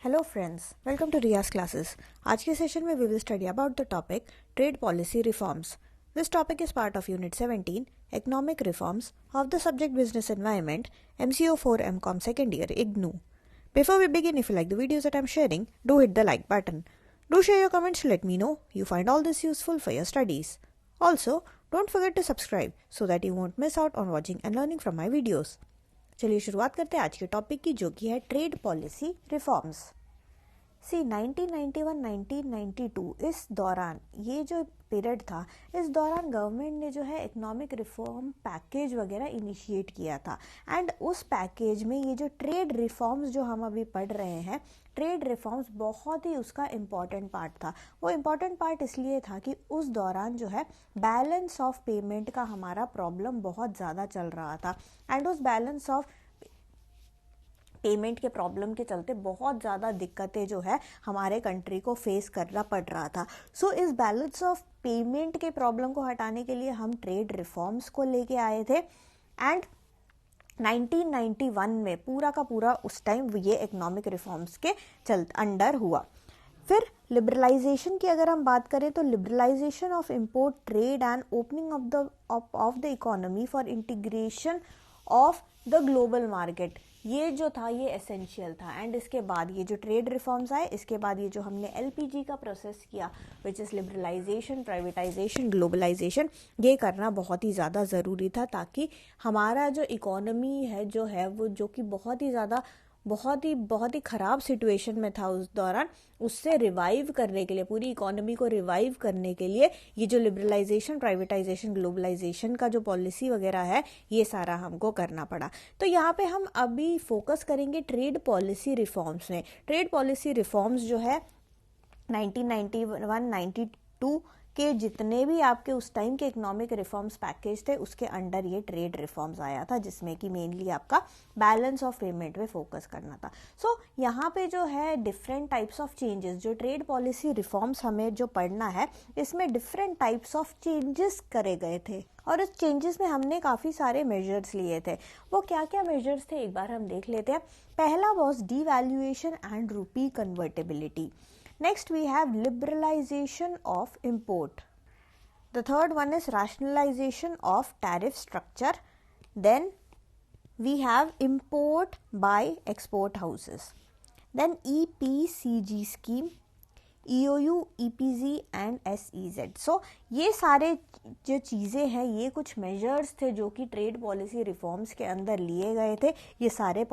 Hello friends, welcome to Riyaz classes. आज के session में we will study about the topic trade policy reforms. This topic is part of unit 17 economic reforms of the subject business environment MCO 4 MCOM second year IGNOU. Before we begin, if you like the videos that I'm sharing, do hit the like button. Do share your comments to let me know you find all this useful for your studies. Also, don't forget to subscribe so that you won't miss out on watching and learning from my videos. चलिए शुरुआत करते हैं आज के topic की, जो कि है ट्रेड पॉलिसी रिफॉर्म्स। सी 1991-1992 इस दौरान, ये जो पीरियड था, इस दौरान गवर्नमेंट ने जो है इकोनॉमिक रिफॉर्म पैकेज वगैरह इनिशिएट किया था। एंड उस पैकेज में ये जो ट्रेड रिफॉर्म्स जो हम अभी पढ़ रहे हैं, ट्रेड रिफॉर्म्स बहुत ही उसका इम्पॉर्टेंट पार्ट था। वो इम्पॉर्टेंट पार्ट इसलिए था कि उस दौरान जो है बैलेंस ऑफ पेमेंट का हमारा प्रॉब्लम बहुत ज़्यादा चल रहा था। एंड उस बैलेंस ऑफ पेमेंट के प्रॉब्लम के चलते बहुत ज़्यादा दिक्कतें जो है हमारे कंट्री को फेस करना पड़ रहा था। सो इस बैलेंस ऑफ पेमेंट के प्रॉब्लम को हटाने के लिए हम ट्रेड रिफॉर्म्स को लेके आए थे। एंड 1991 में पूरा का पूरा उस टाइम ये इकोनॉमिक रिफॉर्म्स के अंडर हुआ। फिर लिबरलाइजेशन की अगर हम बात करें तो liberalisation of import trade and opening of the economy for integration of the global market, ये जो था ये एसेंशियल था। एंड इसके बाद ये जो ट्रेड रिफॉर्म्स आए, इसके बाद ये जो हमने LPG का प्रोसेस किया, which is liberalisation, privatisation, globalisation, ये करना बहुत ही ज़्यादा ज़रूरी था, ताकि हमारा जो इकोनॉमी है जो है वो जो कि बहुत ही ख़राब सिचुएशन में था उस दौरान, उससे रिवाइव करने के लिए, पूरी इकोनॉमी को रिवाइव करने के लिए ये जो लिबरलाइजेशन, प्राइवेटाइजेशन, ग्लोबलाइजेशन का जो पॉलिसी वगैरह है, ये सारा हमको करना पड़ा। तो यहाँ पे हम अभी फोकस करेंगे ट्रेड पॉलिसी रिफॉर्म्स में। ट्रेड पॉलिसी रिफॉर्म्स जो है 1991-92 के जितने भी आपके उस टाइम के इकोनॉमिक रिफॉर्म्स पैकेज थे, उसके अंडर ये ट्रेड रिफॉर्म्स आया था, जिसमें कि मेनली आपका बैलेंस ऑफ पेमेंट पे फोकस करना था। सो यहाँ पे जो है डिफरेंट टाइप्स ऑफ चेंजेस, जो ट्रेड पॉलिसी रिफॉर्म्स हमें जो पढ़ना है, इसमें डिफरेंट टाइप्स ऑफ चेंजेस करे गए थे। और इस चेंजेस में हमने काफ़ी सारे मेजर्स लिए थे। वो क्या क्या मेजर्स थे एक बार हम देख लेते हैं। पहला वॉज डीवैल्यूएशन एंड रूपी convertibility. Next we have liberalization of import. The third one is rationalization of tariff structure. Then we have import by export houses. Then EPCG scheme, EOU, EPZ and SEZ. So ये सारे जो चीज़ें हैं, ये कुछ measures थे जो कि ट्रेड पॉलिसी रिफॉर्म्स के अंदर लिए गए थे। ये सारे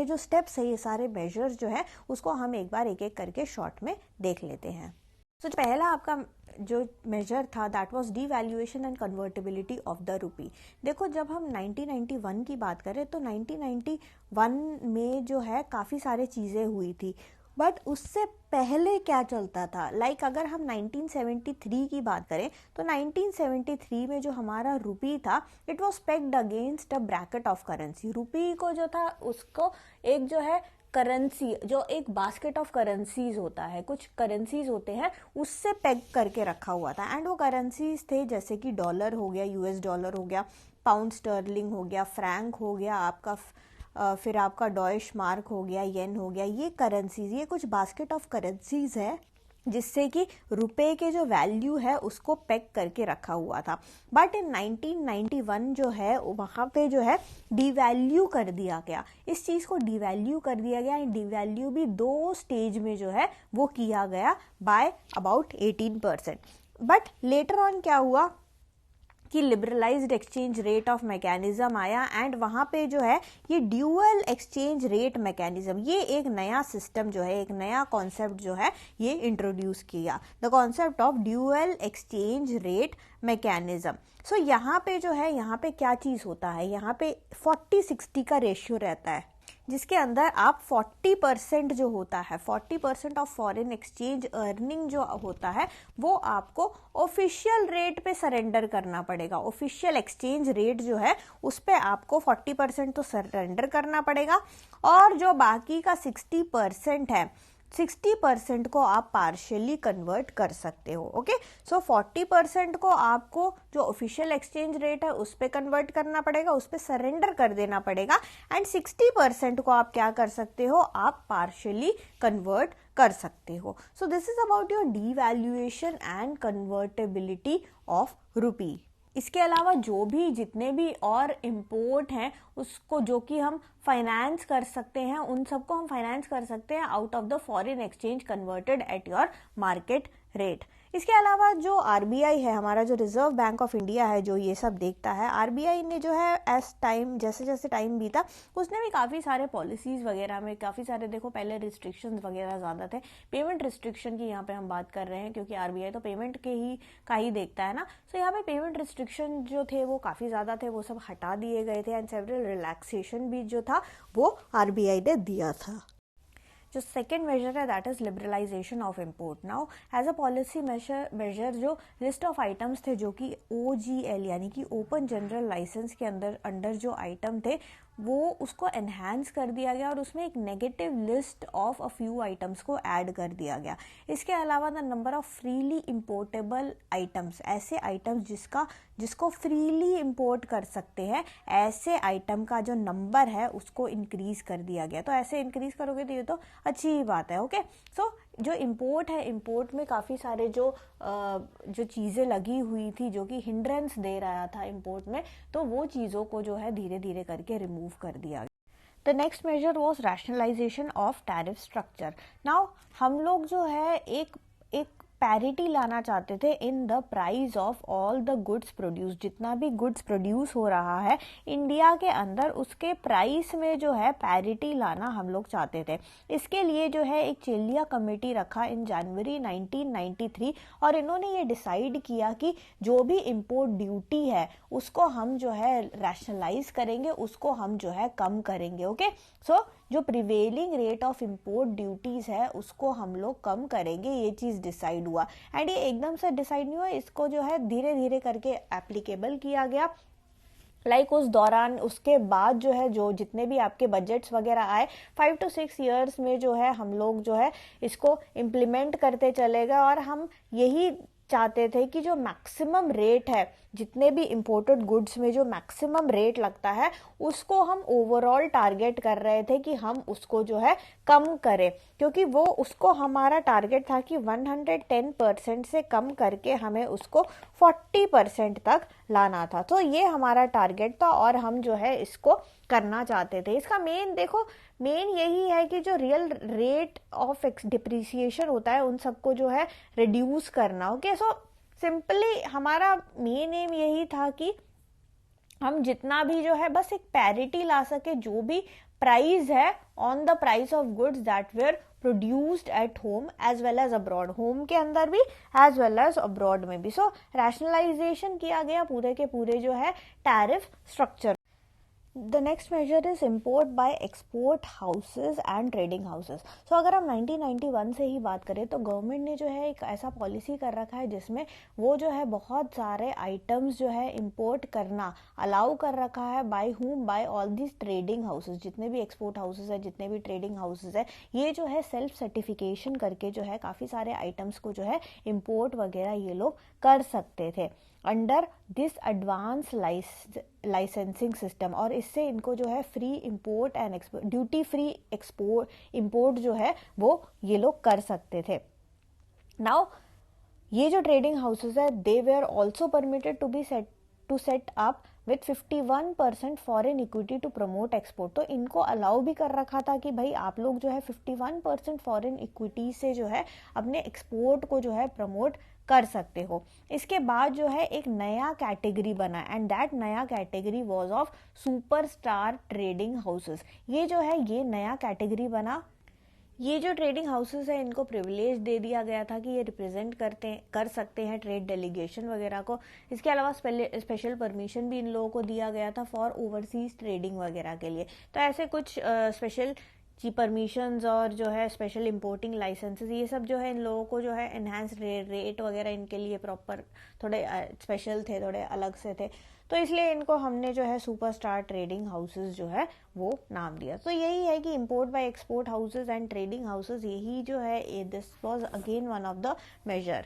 जो स्टेप्स है, ये सारे मेजर्स जो है, उसको हम एक बार एक एक करके शॉर्ट में देख लेते हैं। तो पहला आपका जो मेजर था, that was devaluation and convertibility of the rupee. देखो, जब हम 1991 की बात करें तो 1991 में जो है काफ़ी सारी चीज़ें हुई थी, बट उससे पहले क्या चलता था। अगर हम 1973 की बात करें तो 1973 में जो हमारा रुपी था, it was pegged against a bracket of currency. Rupee को जो था, उसको एक जो है करेंसी, जो एक बास्केट ऑफ करेंसीज होता है, कुछ करेंसीज होते हैं, उससे पेग करके रखा हुआ था। एंड वो करेंसीज थे जैसे कि डॉलर हो गया, US डॉलर हो गया, पाउंड स्टर्लिंग हो गया, फ्रैंक हो गया आपका, फिर आपका डॉइश मार्क हो गया, येन हो गया। ये करेंसीज, ये कुछ बास्केट ऑफ करेंसीज है जिससे कि रुपए के जो वैल्यू है उसको पेग करके रखा हुआ था। बट इन 1991 जो है, वहाँ पे जो है डिवैल्यू कर दिया गया। इस चीज़ को डिवैल्यू कर दिया गया। डिवैल्यू भी 2 स्टेज में जो है वो किया गया by about 18%। But later on क्या हुआ कि liberalised exchange rate of mechanism आया। एंड वहाँ पे जो है ये ड्यूअल एक्सचेंज रेट मैकेनिज्म, ये एक नया सिस्टम जो है, एक नया कॉन्सेप्ट जो है, ये इंट्रोड्यूस किया, the concept of dual exchange rate mechanism. So यहाँ पे जो है, यहाँ पे क्या चीज़ होता है, यहाँ पे 40-60 का रेशियो रहता है, जिसके अंदर आप 40% जो होता है, 40% ऑफ फॉरेन एक्सचेंज अर्निंग जो होता है, वो आपको ऑफिशियल रेट पे सरेंडर करना पड़ेगा। ऑफिशियल एक्सचेंज रेट जो है, उस पे आपको 40% तो सरेंडर करना पड़ेगा। और जो बाकी का 60% है, 60% को आप पार्शियली कन्वर्ट कर सकते हो। ओके, सो 40% को आपको जो ऑफिशियल एक्सचेंज रेट है उस पर कन्वर्ट करना पड़ेगा, उस पर सरेंडर कर देना पड़ेगा, एंड 60% को आप क्या कर सकते हो, आप पार्शियली कन्वर्ट कर सकते हो। So this is about your devaluation and convertibility of rupee. इसके अलावा जो भी जितने भी और इम्पोर्ट हैं उसको जो कि हम फाइनेंस कर सकते हैं, उन सबको हम फाइनेंस कर सकते हैं out of the foreign exchange converted at your market rate. इसके अलावा जो आरबीआई है, हमारा जो रिजर्व बैंक ऑफ इंडिया है, जो ये सब देखता है, आरबीआई ने जो है एज टाइम जैसे जैसे टाइम बीता उसने भी काफ़ी सारे पॉलिसीज़ वगैरह में काफ़ी सारे, देखो पहले रिस्ट्रिक्शंस वगैरह ज़्यादा थे, पेमेंट रिस्ट्रिक्शन की यहाँ पे हम बात कर रहे हैं क्योंकि आरबीआई तो पेमेंट का ही देखता है ना। सो यहाँ पे पेमेंट रिस्ट्रिक्शन जो थे वो काफ़ी ज़्यादा थे, वो सब हटा दिए गए थे, एंड सेवरल रिलैक्सेशन भी जो था वो आरबीआई ने दिया था। जो सेकेंड मेजर है that is liberalisation of import. Now as a policy major जो लिस्ट ऑफ आइटम्स थे जो कि OGL यानी कि ओपन जनरल लाइसेंस के अंडर जो आइटम थे वो उसको एनहांस कर दिया गया और उसमें एक negative list of a few items को ऐड कर दिया गया। इसके अलावा the number of freely importable items, ऐसे आइटम्स जिसको फ्रीली इम्पोर्ट कर सकते हैं, ऐसे आइटम का जो नंबर है उसको इंक्रीज कर दिया गया। तो ऐसे इंक्रीज करोगे तो ये तो अच्छी ही बात है। ओके, सो जो इम्पोर्ट है, इम्पोर्ट में काफ़ी सारे जो चीज़ें लगी हुई थी जो कि हिंड्रेंस दे रहा था इम्पोर्ट में, तो वो चीज़ों को जो है धीरे धीरे करके रिमूव कर दिया गया। The next major was rationalisation of tariff structure. Now हम लोग जो है एक पैरिटी लाना चाहते थे in the price of all the goods produce. जितना भी गुड्स प्रोड्यूस हो रहा है इंडिया के अंदर उसके प्राइस में जो है पैरिटी लाना हम लोग चाहते थे। इसके लिए जो है एक चेलिया कमेटी रखा इन जनवरी 1993 और इन्होंने ये डिसाइड किया कि जो भी इम्पोर्ट ड्यूटी है उसको हम जो है रैशनलाइज करेंगे, उसको हम जो है कम करेंगे। ओके, सो जो prevailing rate of import duties है उसको हम लोग कम करेंगे, ये चीज़ डिसाइड हुआ। एंड ये एकदम से डिसाइड नहीं हुआ, इसको जो है धीरे धीरे करके एप्लीकेबल किया गया। उस दौरान उसके बाद जो है जो जितने भी आपके बजट्स वगैरह आए 5 to 6 ईयर्स में जो है हम लोग जो है इसको इम्प्लीमेंट करते चले गए और हम यही चाहते थे कि जो मैक्सिमम रेट है जितने भी इम्पोर्टेड गुड्स में जो मैक्सिमम रेट लगता है उसको हम ओवरऑल टारगेट कर रहे थे कि हम उसको जो है कम करें, क्योंकि वो उसको हमारा टारगेट था कि 110% से कम करके हमें उसको 40% तक लाना था। तो ये हमारा टारगेट था और हम जो है इसको करना चाहते थे। इसका मेन यही है कि जो रियल रेट ऑफ डिप्रिसिएशन होता है उन सबको जो है रिड्यूस करना। ओके, सो सिंपली हमारा मेन एम यही था कि हम जितना भी जो है बस एक पैरिटी ला सके, जो भी प्राइस है on the price of goods that were produced at home as well as abroad, home के अंदर भी एज वेल एज अब्रॉड में भी। सो रैशनलाइजेशन किया गया पूरे के पूरे जो है tariff structure. The next major is import by export houses and trading houses. So अगर हम 1991 से ही बात करें तो गवर्नमेंट ने जो है एक ऐसा पॉलिसी कर रखा है जिसमें वो जो है बहुत सारे आइटम्स जो है इम्पोर्ट करना अलाउ कर रखा है। By all this trading houses, जितने भी एक्सपोर्ट हाउसेज है, जितने भी ट्रेडिंग हाउसेज है, ये जो है सेल्फ सर्टिफिकेशन करके जो है काफ़ी सारे आइटम्स को जो है इम्पोर्ट वगैरह ये लोग कर सकते थे under this advance licensing system. और इससे इनको जो है free import and export, duty free export import जो है वो ये लोग कर सकते थे। नाउ ये जो ट्रेडिंग हाउसेज है they were also permitted to set up with 51% foreign equity to promote export. तो इनको अलाउ भी कर रखा था कि भाई आप लोग जो है 51% फॉरेन इक्विटी से जो है अपने एक्सपोर्ट को जो है प्रमोट कर सकते हो। इसके बाद जो है एक नया कैटेगरी बना एंड दैट नया category was of superstar trading houses. ये जो है ये नया कैटेगरी बना। ये जो ट्रेडिंग हाउसेस है इनको प्रिविलेज दे दिया गया था कि ये रिप्रेजेंट कर सकते हैं ट्रेड डेलीगेशन वगैरह को। इसके अलावा स्पेशल परमिशन भी इन लोगों को दिया गया था फॉर ओवरसीज ट्रेडिंग वगैरह के लिए। तो ऐसे कुछ स्पेशल परमिशंस और जो है स्पेशल इंपोर्टिंग लाइसेंसेस, ये सब जो है इन लोगों को जो है एनहांस रेट वगैरह इनके लिए प्रॉपर थोड़े स्पेशल थे, थोड़े अलग से थे, तो इसलिए इनको हमने जो है सुपरस्टार ट्रेडिंग हाउसेस जो है वो नाम दिया। तो यही है कि import by export houses and trading houses, यही जो है this was again one of the major.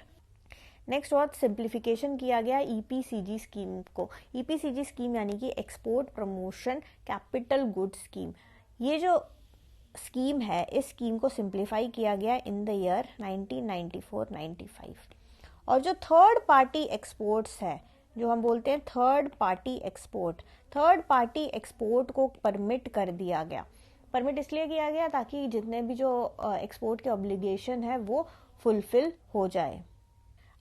Next और सिंप्लीफिकेशन किया गया ईपीसीजी स्कीम को। ईपीसीजी स्कीम यानी कि export promotion capital good scheme. ये जो स्कीम है, इस स्कीम को सिंप्लीफाई किया गया इन द ईयर 1994-95। और जो थर्ड पार्टी एक्सपोर्ट्स है, जो हम बोलते हैं थर्ड पार्टी एक्सपोर्ट को परमिट कर दिया गया। परमिट इसलिए किया गया ताकि जितने भी जो एक्सपोर्ट के ऑब्लिगेशन है वो फुलफिल हो जाए।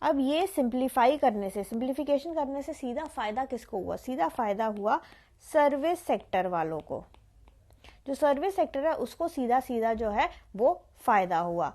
अब ये सिंप्लीफिकेशन करने से सीधा फायदा किसको हुआ? सीधा फायदा हुआ सर्विस सेक्टर वालों को। जो सर्विस सेक्टर है उसको सीधा सीधा जो है वो फायदा हुआ।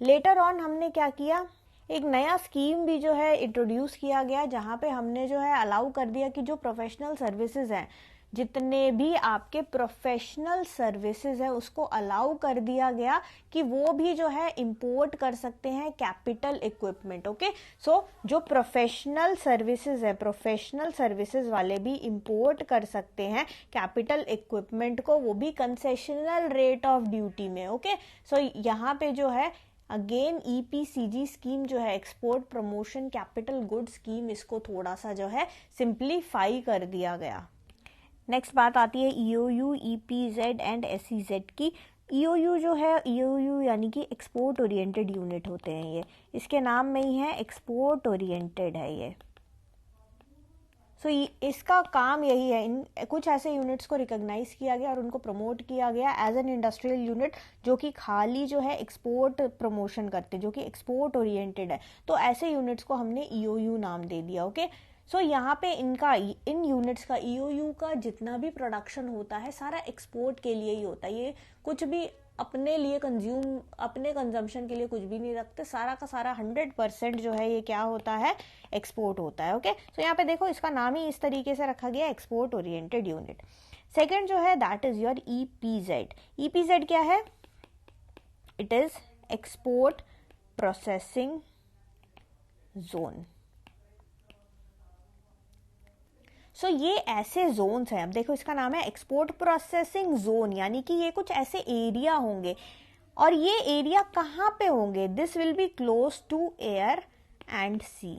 लेटर ऑन हमने क्या किया, एक नया स्कीम भी जो है इंट्रोड्यूस किया गया, जहां पे हमने जो है अलाउ कर दिया कि जो प्रोफेशनल सर्विसेज हैं, जितने भी आपके प्रोफेशनल सर्विसेज है उसको अलाउ कर दिया गया कि वो भी जो है इंपोर्ट कर सकते हैं कैपिटल इक्विपमेंट। ओके, सो जो प्रोफेशनल सर्विसेज है, प्रोफेशनल सर्विसेज वाले भी इंपोर्ट कर सकते हैं कैपिटल इक्विपमेंट को, वो भी कंसेशनल रेट ऑफ ड्यूटी में। ओके, सो यहाँ पे जो है अगेन ईपीसीजी स्कीम जो है export promotion capital good scheme, इसको थोड़ा सा जो है सिंप्लीफाई कर दिया गया। नेक्स्ट बात आती है ईओयू, ईपीजेड एंड एसईजेड की। ईओयू जो है, ईओयू यानी कि एक्सपोर्ट ओरिएंटेड यूनिट होते हैं ये, इसके नाम में ही है एक्सपोर्ट ओरिएंटेड है ये। सो इसका काम यही है, इन कुछ ऐसे यूनिट्स को रिकॉग्नाइज किया गया और उनको प्रमोट किया गया एज एन इंडस्ट्रियल यूनिट जो कि खाली जो है एक्सपोर्ट प्रमोशन करते, जो कि एक्सपोर्ट ओरिएंटेड है, तो ऐसे यूनिट्स को हमने ईओयू नाम दे दिया। ओके, सो यहाँ पे इन यूनिट्स का, ईओयू का जितना भी प्रोडक्शन होता है सारा एक्सपोर्ट के लिए ही होता है। ये कुछ भी अपने लिए अपने कंजम्पशन के लिए कुछ भी नहीं रखते, सारा का सारा 100% जो है ये क्या होता है, एक्सपोर्ट होता है। ओके, सो यहाँ पे देखो इसका नाम ही इस तरीके से रखा गया, एक्सपोर्ट ओरिएंटेड यूनिट। सेकेंड जो है that is your EPZ. EPZ क्या है? It is export processing zone. So ये ऐसे जोन्स हैं, अब देखो इसका नाम है एक्सपोर्ट प्रोसेसिंग जोन, यानी कि ये कुछ ऐसे एरिया होंगे, और ये एरिया कहाँ पे होंगे? This will be close to air and sea.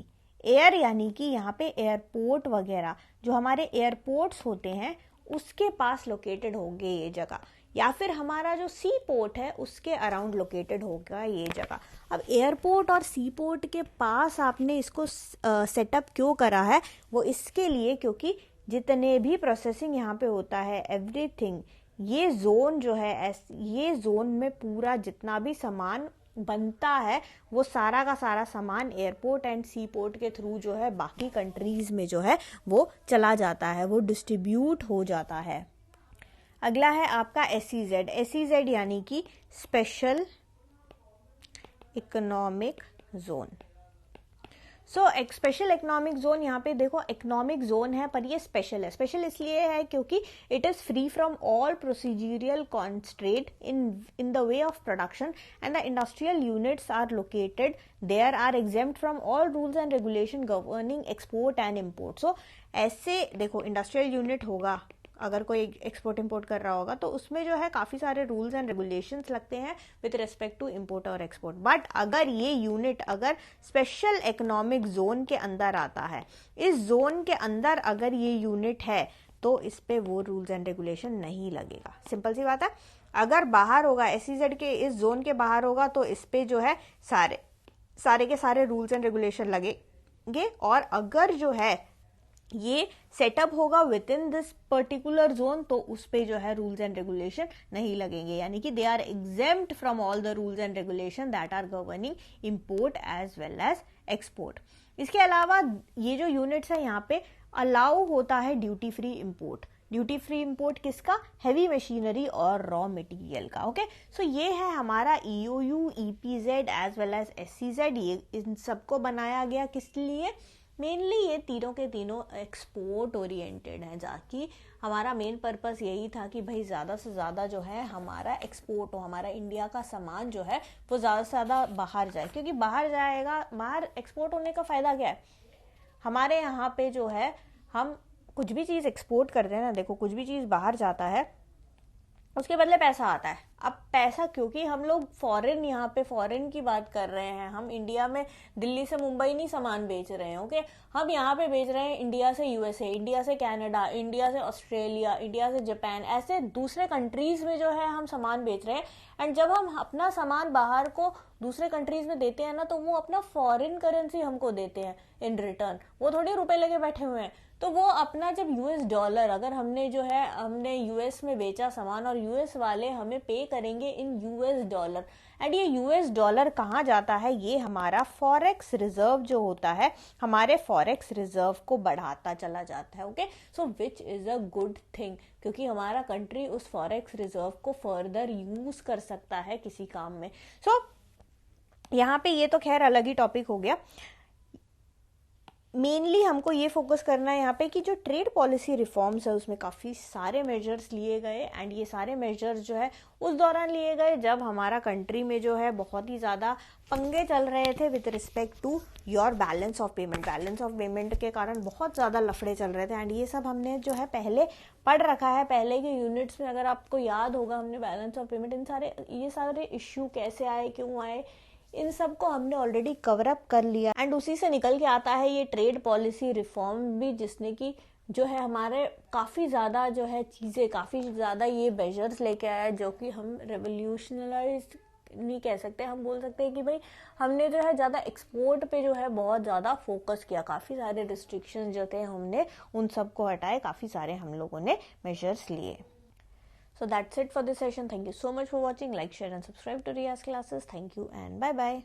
Air यानी कि यहाँ पे एयरपोर्ट वगैरह, जो हमारे एयरपोर्ट्स होते हैं उसके पास लोकेटेड होंगे ये जगह, या फिर हमारा जो सी पोर्ट है उसके अराउंड लोकेटेड होगा ये जगह। अब एयरपोर्ट और सी पोर्ट के पास आपने इसको सेटअप क्यों करा है? वो इसके लिए क्योंकि जितने भी प्रोसेसिंग यहाँ पे होता है, एवरीथिंग, ये जोन जो है, ये जोन में पूरा जितना भी सामान बनता है वो सारा का सारा सामान एयरपोर्ट एंड सी पोर्ट के थ्रू जो है बाकी कंट्रीज में जो है वो चला जाता है, वो डिस्ट्रीब्यूट हो जाता है। अगला है आपका एसईजेड। एसईजेड यानी कि स्पेशल इकोनॉमिक जोन। सो एक स्पेशल इकोनॉमिक जोन, यहाँ पे देखो इकोनॉमिक जोन है पर ये स्पेशल है। स्पेशल इसलिए है क्योंकि it is free from all procedural constraint in the way of production and the industrial units are located there are exempt from all rules and regulation governing export and import. So ऐसे देखो industrial unit होगा, अगर कोई export import कर रहा होगा तो उसमें जो है काफी सारे रूल्स एंड रेगुलेशंस लगते हैं विद रिस्पेक्ट टू इंपोर्ट और एक्सपोर्ट। बट अगर ये यूनिट अगर स्पेशल इकोनॉमिक जोन के अंदर आता है, इस जोन के अंदर अगर ये यूनिट है, तो इस पे वो रूल्स एंड रेगुलेशन नहीं लगेगा। सिंपल सी बात है। अगर बाहर होगा, एसईजेड के इस जोन के बाहर होगा, तो इस पे जो है सारे के सारे रूल्स एंड रेगुलेशन लगेंगे। और अगर जो है ये सेटअप होगा with in this particular zone, तो उस पे जो है रूल्स एंड रेगुलेशन नहीं लगेंगे, यानी कि they are exempt from all the rules and regulation that are governing import as well as export. इसके अलावा ये जो यूनिट्स है यहाँ पे अलाउ होता है duty free import. Duty free import किसका? हैवी मशीनरी और रॉ मटेरियल का। ओके, सो ये है हमारा EOU, EPZ as well as SEZ. ये इन सबको बनाया गया किस लिए? मेनली ये तीनों के तीनों एक्सपोर्ट ओरिएंटेड हैं, जाकि हमारा मेन पर्पस यही था कि भाई ज़्यादा से ज़्यादा जो है हमारा एक्सपोर्ट हो, हमारा इंडिया का सामान जो है वो ज़्यादा से ज़्यादा बाहर जाए, क्योंकि बाहर जाएगा, बाहर एक्सपोर्ट होने का फ़ायदा क्या है, हमारे यहाँ पे जो है हम कुछ भी चीज़ एक्सपोर्ट करते हैं ना, देखो कुछ भी चीज़ बाहर जाता है उसके बदले पैसा आता है। अब पैसा, क्योंकि हम लोग फॉरेन, यहाँ पे फॉरेन की बात कर रहे हैं, हम इंडिया में दिल्ली से मुंबई नहीं सामान बेच रहे हैं, ओके, हम यहाँ पे बेच रहे हैं इंडिया से यूएसए, इंडिया से कनाडा, इंडिया से ऑस्ट्रेलिया, इंडिया से जापान, ऐसे दूसरे कंट्रीज में जो है हम सामान बेच रहे हैं। एंड जब हम अपना सामान बाहर को दूसरे कंट्रीज में देते हैं ना, तो वो अपना फॉरेन करेंसी हमको देते हैं इन रिटर्न, वो थोड़ी रुपए लेके बैठे हुए हैं। तो वो अपना जब यूएस डॉलर, अगर हमने जो है हमने यूएस में बेचा सामान और यूएस वाले हमें पे करेंगे इन यूएस डॉलर, एंड ये यूएस डॉलर कहाँ जाता है, ये हमारा फॉरेक्स रिजर्व जो होता है, हमारे फॉरेक्स रिजर्व को बढ़ाता चला जाता है, okay, so which is a good thing, क्योंकि हमारा कंट्री उस फॉरेक्स रिजर्व को फर्दर यूज कर सकता है किसी काम में। सो यहाँ पे ये तो खैर अलग ही टॉपिक हो गया। मेनली हमको ये फोकस करना है यहाँ पे कि जो ट्रेड पॉलिसी रिफॉर्म्स है उसमें काफ़ी सारे मेजर्स लिए गए, एंड ये सारे मेजर्स जो है उस दौरान लिए गए जब हमारा कंट्री में जो है बहुत ही ज़्यादा पंगे चल रहे थे with respect to your balance of payment. Balance of payment के कारण बहुत ज़्यादा लफड़े चल रहे थे, एंड ये सब हमने जो है पहले पढ़ रखा है, पहले के यूनिट्स में अगर आपको याद होगा हमने बैलेंस ऑफ पेमेंट, ये सारे इश्यू कैसे आए, क्यों आए, इन सब को हमने ऑलरेडी कवर अप कर लिया। एंड उसी से निकल के आता है ये ट्रेड पॉलिसी रिफॉर्म भी, जिसने कि जो है हमारे काफ़ी ज़्यादा जो है चीज़ें, काफ़ी ज़्यादा ये मेजर्स लेके आया, जो कि हम रेवोल्यूशनलाइज नहीं कह सकते, हम बोल सकते हैं कि भाई हमने जो है ज़्यादा एक्सपोर्ट पे जो है बहुत ज़्यादा फोकस किया, काफ़ी सारे रिस्ट्रिक्शंस जो थे हमने उन सब को हटाए, काफ़ी सारे हम लोगों ने मेजर्स लिए। So that's it for this session. Thank you so much for watching. Like, share and subscribe to Riya's classes. Thank you and bye bye.